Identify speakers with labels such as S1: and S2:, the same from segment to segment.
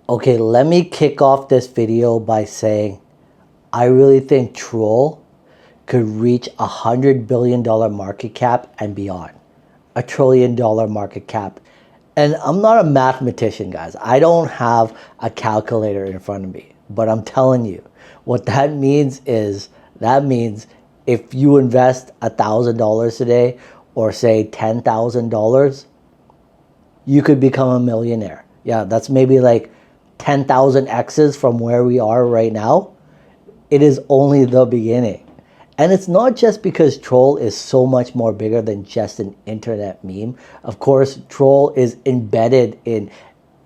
S1: Okay, let me kick off this video by saying I really think Troll could reach $100 billion market cap and beyond. $1 trillion market cap. And I'm not a mathematician, guys. I don't have a calculator in front of me. But I'm telling you, what that means is, that means if you invest $1,000 today, or say $10,000, you could become a millionaire. Yeah, that's maybe like 10,000 X's from where we are right now. It is only the beginning. And it's not just because Troll is so much more bigger than just an internet meme. Of course, Troll is embedded in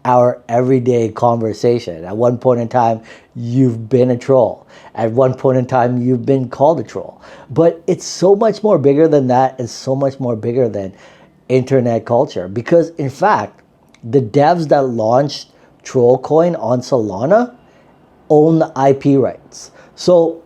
S1: our everyday conversation. At one point in time, you've been a troll. At one point in time, you've been called a troll. But it's so much more bigger than that, and so much more bigger than internet culture. Because in fact, the devs that launched Troll Coin on Solana own the IP rights. So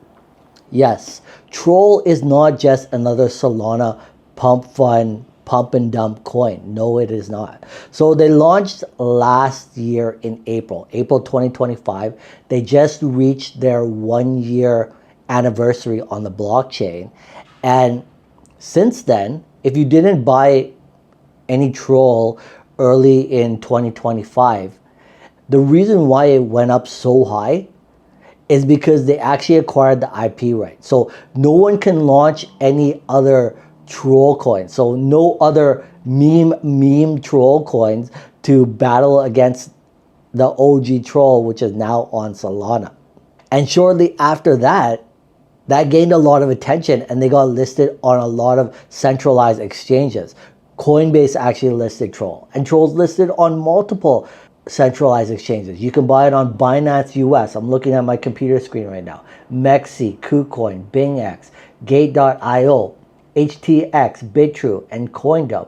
S1: yes, Troll is not just another Solana PumpFun pump and dump coin. No, it is not. So they launched last year in April 2025. They just reached their 1 year anniversary on the blockchain. And since then, if you didn't buy any Troll early in 2025, the reason why it went up so high is because they actually acquired the IP right. So no one can launch any other troll coins. So no other meme troll coins to battle against the OG troll, which is now on Solana. And shortly after that, that gained a lot of attention and they got listed on a lot of centralized exchanges. Coinbase actually listed Troll, and Troll's listed on multiple centralized exchanges. You can buy it on Binance US. I'm looking at my computer screen right now. Mexi, KuCoin, BingX, Gate.io, HTX, Bitrue, and CoinDump.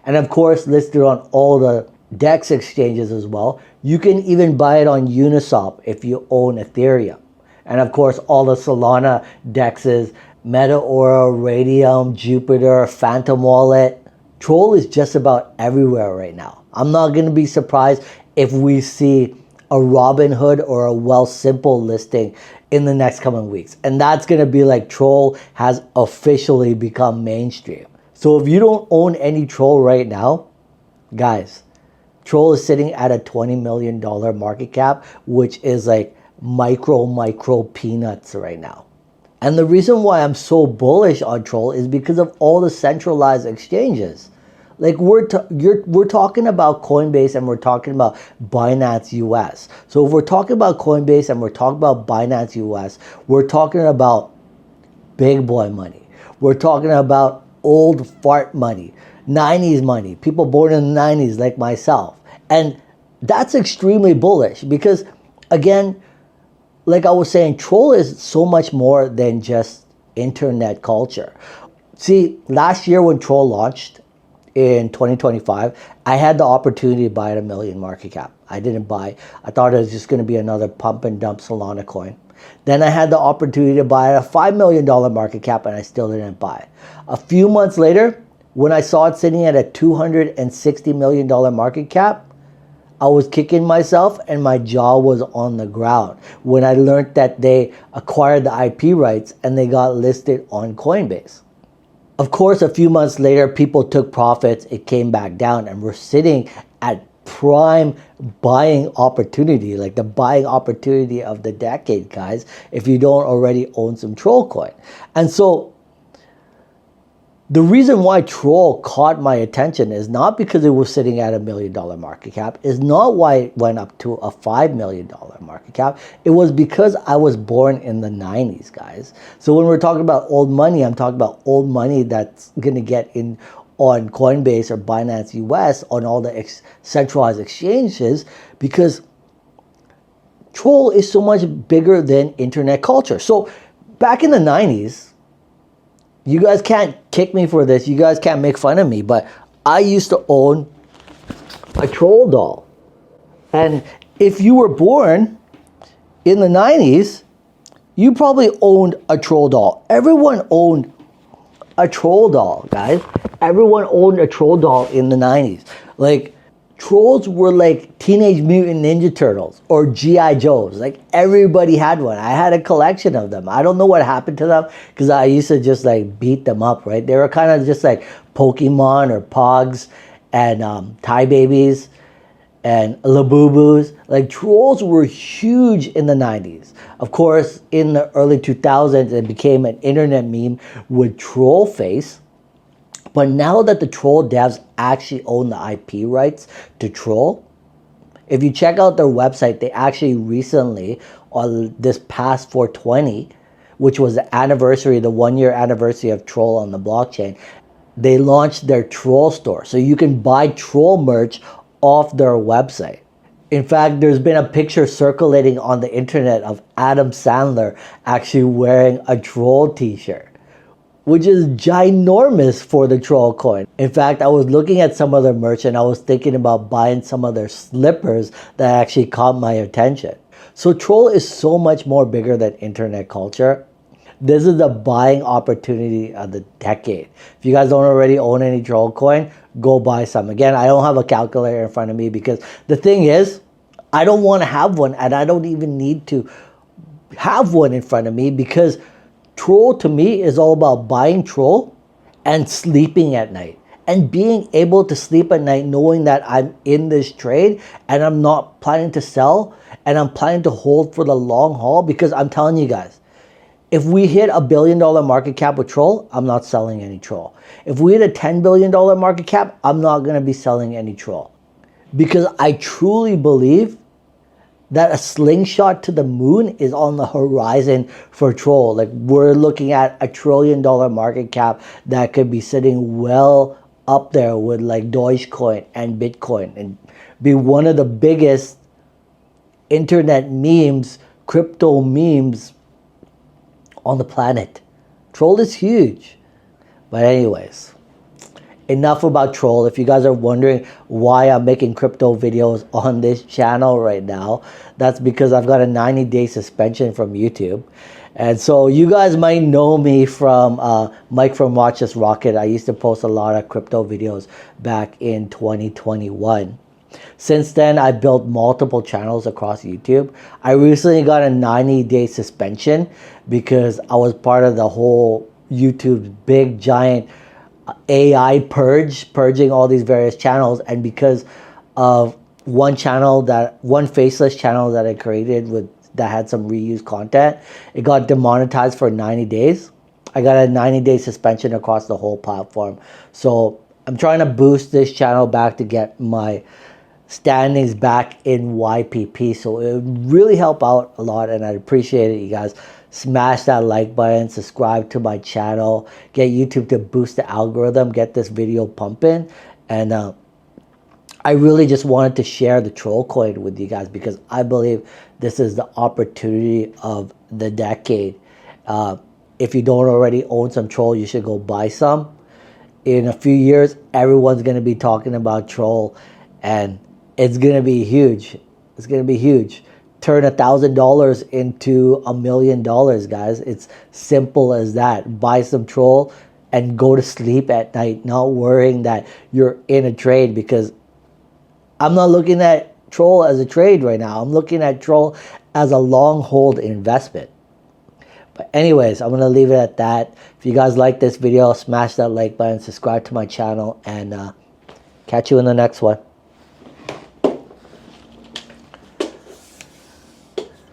S1: And of course, listed on all the DEX exchanges as well. You can even buy it on Uniswap if you own Ethereum. And of course, all the Solana DEXs, Metaora, Radium, Jupiter, Phantom Wallet. Troll is just about everywhere right now. I'm not going to be surprised if we see a Robinhood or a Wealthsimple listing in the next coming weeks. And that's going to be like Troll has officially become mainstream. So if you don't own any Troll right now, guys, Troll is sitting at a $20 million market cap, which is like micro peanuts right now. And the reason why I'm so bullish on Troll is because of all the centralized exchanges. Like we're talking about Coinbase and we're talking about Binance US. So if we're talking about Coinbase and we're talking about Binance US, we're talking about big boy money. We're talking about old fart money, 90s money, people born in the 90s like myself. And that's extremely bullish because, again, like I was saying, Troll is so much more than just internet culture. See, last year when Troll launched, in 2025, I had the opportunity to buy at $1 million market cap. I didn't buy. I thought it was just going to be another pump and dump Solana coin. Then I had the opportunity to buy at a $5 million market cap and I still didn't buy. A few months later, when I saw it sitting at a $260 million market cap, I was kicking myself and my jaw was on the ground when I learned that they acquired the IP rights and they got listed on Coinbase. Of course, a few months later, people took profits, it came back down, and we're sitting at prime buying opportunity, like the buying opportunity of the decade, guys, if you don't already own some Troll coin. And so the reason why Troll caught my attention is not because it was sitting at $1 million market cap, is not why it went up to a $5 million market cap. It was because I was born in the 90s, guys. So when we're talking about old money, I'm talking about old money that's going to get in on Coinbase or Binance US on all the centralized exchanges, because Troll is so much bigger than internet culture. So back in the 90s, you guys can't kick me for this. You guys can't make fun of me. But I used to own a Troll doll. And if you were born in the 90s, you probably owned a Troll doll. Everyone owned a Troll doll, guys. Everyone owned a Troll doll in the 90s. Like, Trolls were like Teenage Mutant Ninja Turtles or G.I. Joes. Like everybody had one. I had a collection of them. I don't know what happened to them because I used to just like beat them up, right? They were kind of just like Pokemon or Pogs and Tie Babies and Labubus. Like trolls were huge in the 90s. Of course, in the early 2000s, it became an internet meme with troll face. But now that the troll devs actually own the IP rights to troll, if you check out their website, they actually recently, on this past 420, which was the anniversary, the 1 year anniversary of troll on the blockchain, they launched their troll store. So you can buy troll merch off their website. In fact, there's been a picture circulating on the internet of Adam Sandler actually wearing a troll t-shirt, which is ginormous for the troll coin. In fact, I was looking at some of their merch and I was thinking about buying some of their slippers that actually caught my attention. So troll is so much more bigger than internet culture. This is the buying opportunity of the decade. If you guys don't already own any troll coin, go buy some. Again, I don't have a calculator in front of me because the thing is, I don't want to have one and I don't even need to have one in front of me because troll to me is all about buying troll and sleeping at night and being able to sleep at night knowing that I'm in this trade and I'm not planning to sell and I'm planning to hold for the long haul. Because I'm telling you guys, if we hit $1 billion market cap with troll, I'm not selling any troll. If we hit a $10 billion market cap, I'm not going to be selling any troll, because I truly believe that a slingshot to the moon is on the horizon for troll. Like we're looking at $1 trillion market cap that could be sitting well up there with like Dogecoin and Bitcoin and be one of the biggest internet memes, crypto memes on the planet. Troll is huge. But anyways, enough about troll. If you guys are wondering why I'm making crypto videos on this channel right now, that's because I've got a 90-day suspension from YouTube. And so you guys might know me from Mike from Watch This Rocket. I used to post a lot of crypto videos back in 2021. Since then, I built multiple channels across YouTube. I recently got a 90-day suspension because I was part of the whole YouTube's big giant AI purging all these various channels, and because of one faceless channel that I created that had some reused content, it got demonetized for 90 days. I got a 90-day suspension across the whole platform. So I'm trying to boost this channel back to get my standings back in YPP. So it would really help out a lot, and I'd appreciate it, you guys. Smash that like button, subscribe to my channel, get YouTube to boost the algorithm, get this video pumping. And I really just wanted to share the troll coin with you guys because I believe this is the opportunity of the decade. If you don't already own some troll, you should go buy some. In a few years, everyone's going to be talking about troll, and it's going to be huge. It's going to be huge. Turn $1,000 into $1 million, guys. It's simple as that. Buy some troll and go to sleep at night, not worrying that you're in a trade, because I'm not looking at troll as a trade right now. I'm looking at troll as a long hold investment. But anyways, I'm going to leave it at that. If you guys like this video, smash that like button, subscribe to my channel, and catch you in the next one.